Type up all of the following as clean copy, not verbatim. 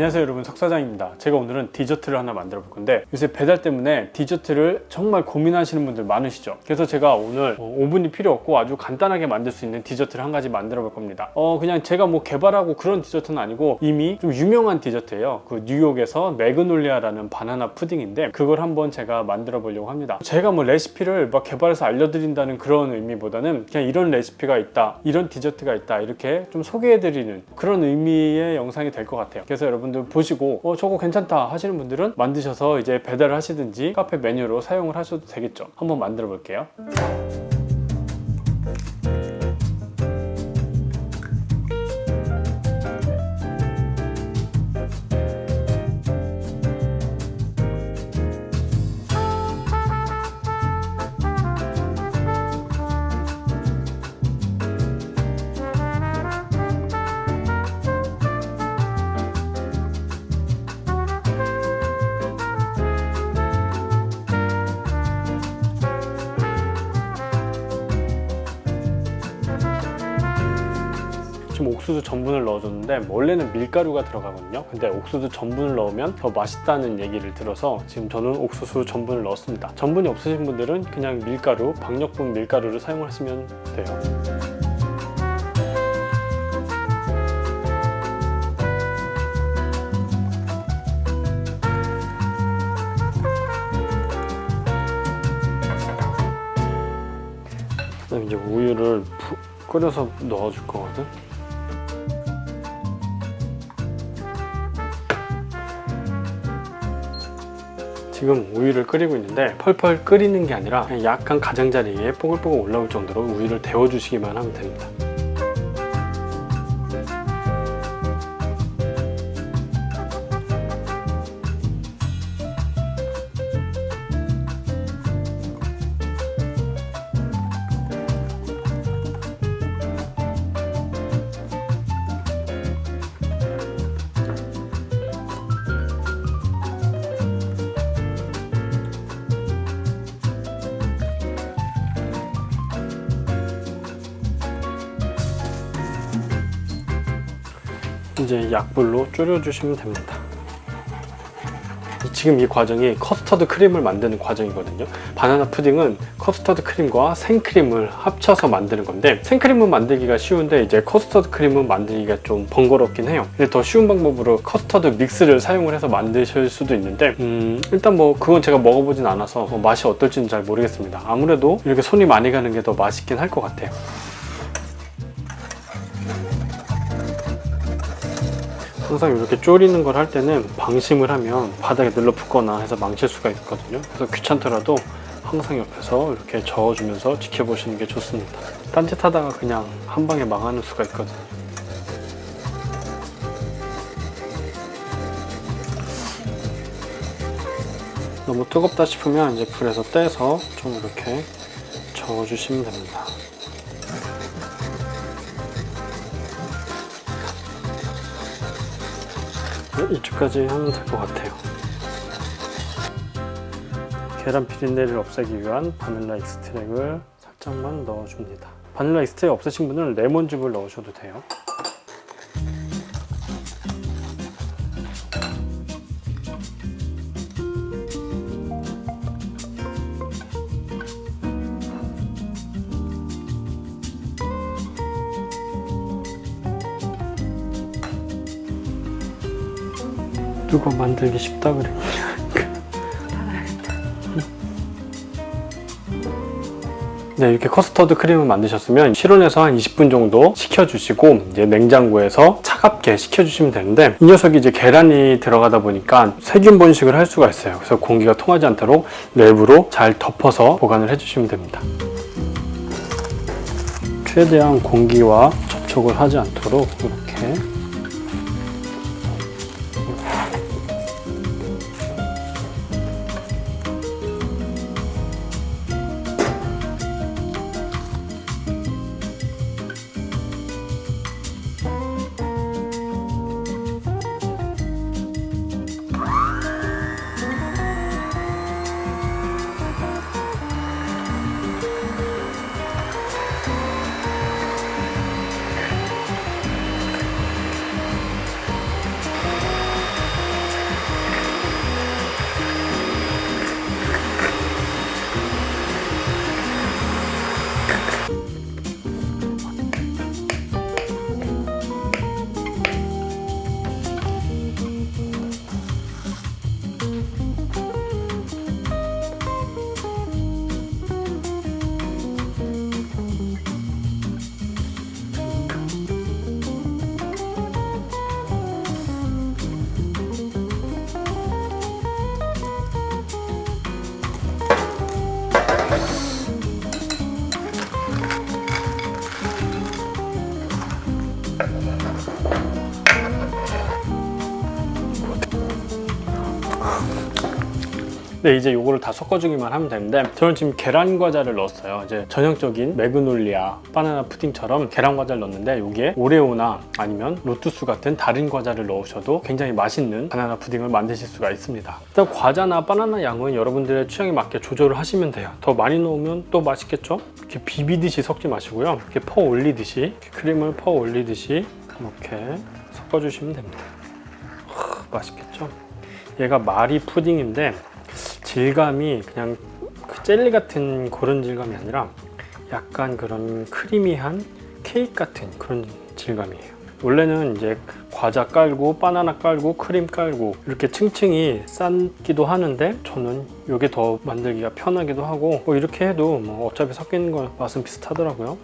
안녕하세요 여러분, 석사장입니다. 제가 오늘은 디저트를 하나 만들어 볼 건데, 요새 배달 때문에 디저트를 정말 고민하시는 분들 많으시죠. 그래서 제가 오늘 오븐이 필요 없고 아주 간단하게 만들 수 있는 디저트를 한 가지 만들어 볼 겁니다. 그냥 제가 뭐 개발하고 그런 디저트는 아니고 이미 좀 유명한 디저트예요. 그 뉴욕에서 매그놀리아라는 바나나 푸딩인데, 그걸 한번 제가 만들어 보려고 합니다. 제가 뭐 레시피를 막 개발해서 알려드린다는 그런 의미보다는 그냥 이런 레시피가 있다, 이런 디저트가 있다, 이렇게 좀 소개해드리는 그런 의미의 영상이 될 것 같아요. 그래서 여러분들 보시고 저거 괜찮다 하시는 분들은 만드셔서 이제 배달을 하시든지 카페 메뉴로 사용을 하셔도 되겠죠. 한번 만들어 볼게요. 지금 옥수수 전분을 넣어줬는데 원래는 밀가루가 들어가거든요. 근데 옥수수 전분을 넣으면 더 맛있다는 얘기를 들어서 지금 저는 옥수수 전분을 넣었습니다. 전분이 없으신 분들은 그냥 밀가루, 박력분 밀가루를 사용하시면 돼요. 그다음에 이제 우유를 끓여서 넣어줄 거거든. 지금 우유를 끓이고 있는데 펄펄 끓이는 게 아니라 그냥 약간 가장자리에 뽀글뽀글 올라올 정도로 우유를 데워주시기만 하면 됩니다. 이제 약불로 졸여주시면 됩니다. 지금 이 과정이 커스터드 크림을 만드는 과정이거든요. 바나나 푸딩은 커스터드 크림과 생크림을 합쳐서 만드는 건데, 생크림은 만들기가 쉬운데 이제 커스터드 크림은 만들기가 좀 번거롭긴 해요. 더 쉬운 방법으로 커스터드 믹스를 사용을 해서 만드실 수도 있는데 일단 뭐 그건 제가 먹어보진 않아서 맛이 어떨지는 잘 모르겠습니다. 아무래도 이렇게 손이 많이 가는 게 더 맛있긴 할 것 같아요. 항상 이렇게 졸이는 걸 할 때는 방심을 하면 바닥에 눌러붙거나 해서 망칠 수가 있거든요. 그래서 귀찮더라도 항상 옆에서 이렇게 저어주면서 지켜보시는 게 좋습니다. 딴짓하다가 그냥 한 방에 망하는 수가 있거든요. 너무 뜨겁다 싶으면 이제 불에서 떼서 좀 이렇게 저어주시면 됩니다. 이쪽까지 하면 될 것 같아요. 계란 비린내를 없애기 위한 바닐라 익스트랙을 살짝만 넣어줍니다. 바닐라 익스트랙 없으신 분은 레몬즙을 넣으셔도 돼요. 누가 만들기 쉽다 그래. 네, 이렇게 커스터드 크림을 만드셨으면 실온에서 한 20분 정도 식혀주시고 이제 냉장고에서 차갑게 식혀주시면 되는데, 이 녀석이 이제 계란이 들어가다 보니까 세균 번식을 할 수가 있어요. 그래서 공기가 통하지 않도록 랩으로 잘 덮어서 보관을 해주시면 됩니다. 최대한 공기와 접촉을 하지 않도록 이렇게. 네, 이제 요거를 다 섞어주기만 하면 되는데 저는 지금 계란 과자를 넣었어요. 이제 전형적인 매그놀리아 바나나 푸딩처럼 계란 과자를 넣었는데 여기에 오레오나 아니면 로투스 같은 다른 과자를 넣으셔도 굉장히 맛있는 바나나 푸딩을 만드실 수가 있습니다. 일단 과자나 바나나 양은 여러분들의 취향에 맞게 조절을 하시면 돼요. 더 많이 넣으면 또 맛있겠죠? 이렇게 비비듯이 섞지 마시고요. 이렇게 퍼 올리듯이, 이렇게 크림을 퍼 올리듯이 이렇게 섞어주시면 됩니다. 맛있겠죠? 얘가 마리 푸딩인데 질감이 그냥 그 젤리 같은 그런 질감이 아니라 약간 그런 크리미한 케이크 같은 그런 질감이에요. 원래는 이제 과자 깔고 바나나 깔고 크림 깔고 이렇게 층층이 쌓기도 하는데 저는 이게 더 만들기가 편하기도 하고 뭐 이렇게 해도 뭐 어차피 섞이는 거 맛은 비슷하더라고요.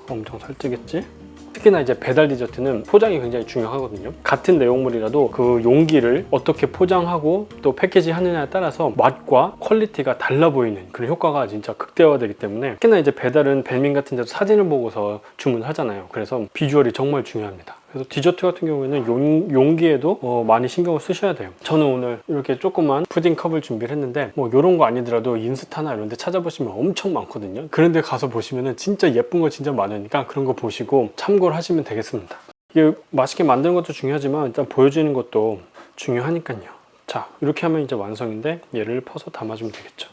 엄청 살찌겠지? 특히나 이제 배달 디저트는 포장이 굉장히 중요하거든요. 같은 내용물이라도 그 용기를 어떻게 포장하고 또 패키지 하느냐에 따라서 맛과 퀄리티가 달라 보이는 그런 효과가 진짜 극대화되기 때문에 특히나 이제 배달은 벨민 같은 데서 사진을 보고서 주문하잖아요. 그래서 비주얼이 정말 중요합니다. 그래서 디저트 같은 경우에는 용기에도 많이 신경을 쓰셔야 돼요. 저는 오늘 이렇게 조그만 푸딩 컵을 준비를 했는데 뭐 이런 거 아니더라도 인스타나 이런 데 찾아보시면 엄청 많거든요. 그런 데 가서 보시면은 진짜 예쁜 거 진짜 많으니까 그런 거 보시고 참고를 하시면 되겠습니다. 이게 맛있게 만드는 것도 중요하지만 일단 보여주는 것도 중요하니까요. 자, 이렇게 하면 이제 완성인데 얘를 퍼서 담아주면 되겠죠.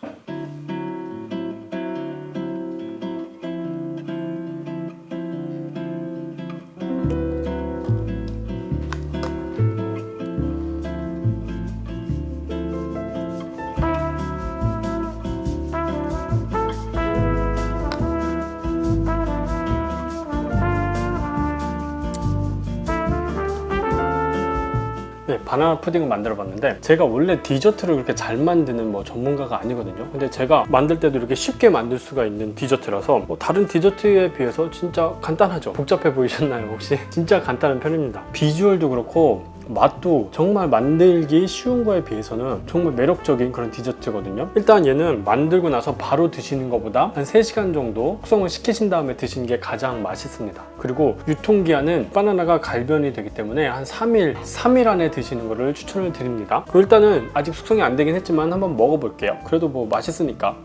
네, 바나나 푸딩을 만들어 봤는데 제가 원래 디저트를 그렇게 잘 만드는 뭐 전문가가 아니거든요. 근데 제가 만들 때도 이렇게 쉽게 만들 수가 있는 디저트라서 뭐 다른 디저트에 비해서 진짜 간단하죠. 복잡해 보이셨나요 혹시? 진짜 간단한 편입니다. 비주얼도 그렇고 맛도 정말 만들기 쉬운 거에 비해서는 정말 매력적인 그런 디저트거든요. 일단 얘는 만들고 나서 바로 드시는 것보다 한 3시간 정도 숙성을 시키신 다음에 드시는 게 가장 맛있습니다. 그리고 유통기한은 바나나가 갈변이 되기 때문에 한 3일 안에 드시는 거를 추천을 드립니다. 일단은 아직 숙성이 안 되긴 했지만 한번 먹어볼게요. 그래도 뭐 맛있으니까.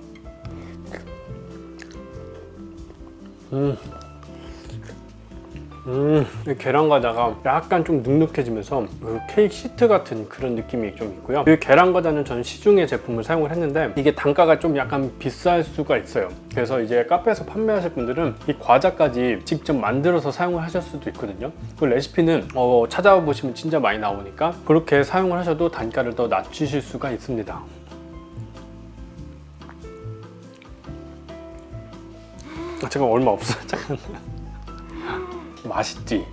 계란 과자가 약간 좀 눅눅해지면서 그 케이크 시트 같은 그런 느낌이 좀 있고요. 이 계란 과자는 저는 시중의 제품을 사용을 했는데 이게 단가가 좀 약간 비쌀 수가 있어요. 그래서 이제 카페에서 판매하실 분들은 이 과자까지 직접 만들어서 사용을 하실 수도 있거든요. 그 레시피는 찾아보시면 진짜 많이 나오니까 그렇게 사용을 하셔도 단가를 더 낮추실 수가 있습니다. 제가 얼마 없어요. 잠깐. 맛있지?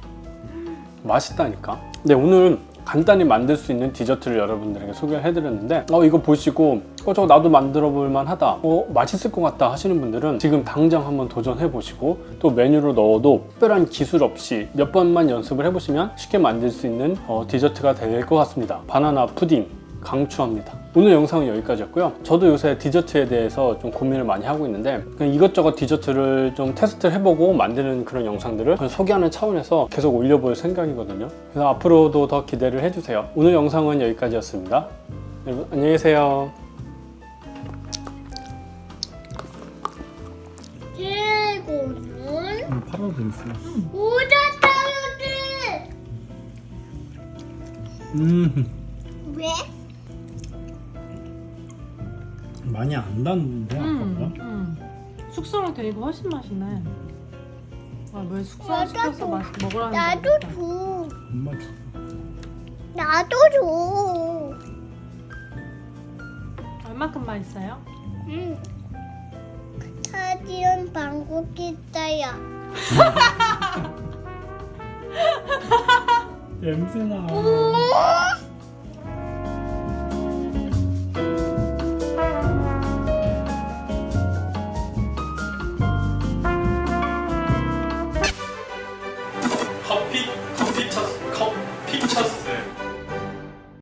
맛있다니까? 네, 오늘 간단히 만들 수 있는 디저트를 여러분들에게 소개를 해드렸는데 이거 보시고 저거 나도 만들어 볼 만하다, 맛있을 것 같다 하시는 분들은 지금 당장 한번 도전해 보시고 또 메뉴로 넣어도 특별한 기술 없이 몇 번만 연습을 해보시면 쉽게 만들 수 있는 디저트가 될 것 같습니다. 바나나 푸딩 강추합니다. 오늘 영상은 여기까지였고요. 저도 요새 디저트에 대해서 좀 고민을 많이 하고 있는데 그냥 이것저것 디저트를 좀 테스트를 해보고 만드는 그런 영상들을 소개하는 차원에서 계속 올려볼 생각이거든요. 그래서 앞으로도 더 기대를 해주세요. 오늘 영상은 여기까지였습니다. 여러분 안녕히 계세요. 최고는 팔아도 되겠어요. 오다다요드 왜? 많이 안 닿는데 아까보다? 숙성이 되니까 훨씬 맛있네. 왜 숙성시켜서 먹으라는 나도 줄 줘. 엄마 줘. 나도 줘. 얼마큼 맛있어요? 사진 방구 kis어요. 냄새나.